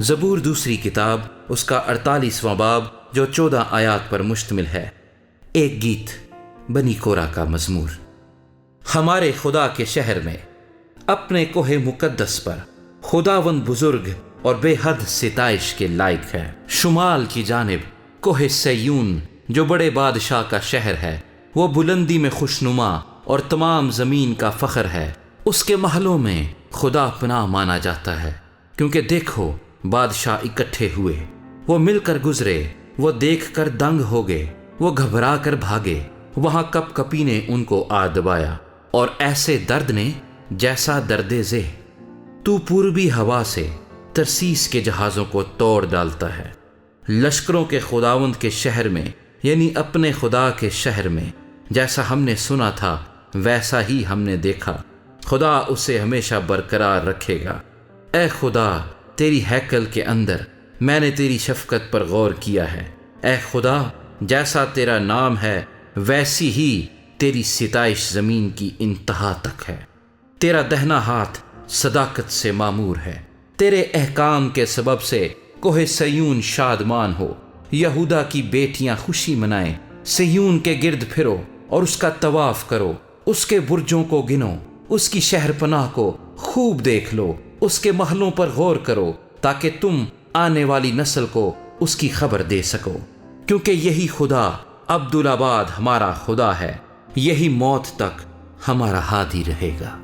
زبور دوسری کتاب، اس کا 48واں باب جو 14 آیات پر مشتمل ہے۔ ایک گیت، بنی کورہ کا مزمور۔ ہمارے خدا کے شہر میں، اپنے کوہ مقدس پر، خداوند بزرگ اور بے حد ستائش کے لائق ہے۔ شمال کی جانب کوہ سیون جو بڑے بادشاہ کا شہر ہے، وہ بلندی میں خوشنما اور تمام زمین کا فخر ہے۔ اس کے محلوں میں خدا پناہ مانا جاتا ہے، کیونکہ دیکھو بادشاہ اکٹھے ہوئے، وہ مل کر گزرے، وہ دیکھ کر دنگ ہو گئے، وہ گھبرا کر بھاگے۔ وہاں کپ کپی نے ان کو آ دبایا، اور ایسے درد نے جیسا درد ذہ۔ تو پوربی ہوا سے ترسیس کے جہازوں کو توڑ ڈالتا ہے۔ لشکروں کے خداوند کے شہر میں، یعنی اپنے خدا کے شہر میں، جیسا ہم نے سنا تھا ویسا ہی ہم نے دیکھا۔ خدا اسے ہمیشہ برقرار رکھے گا۔ اے خدا، تیری ہیکل کے اندر میں نے تیری شفقت پر غور کیا ہے۔ اے خدا، جیسا تیرا نام ہے ویسی ہی تیری ستائش زمین کی انتہا تک ہے۔ تیرا دہنا ہاتھ صداقت سے معمور ہے۔ تیرے احکام کے سبب سے کوہ سیون شادمان ہو۔ یہودا کی بیٹیاں خوشی منائیں۔ سیون کے گرد پھرو اور اس کا طواف کرو، اس کے برجوں کو گنو، اس کی شہر پناہ کو خوب دیکھ لو، اس کے محلوں پر غور کرو، تاکہ تم آنے والی نسل کو اس کی خبر دے سکو۔ کیونکہ یہی خدا عبدالآباد ہمارا خدا ہے، یہی موت تک ہمارا ہادی رہے گا۔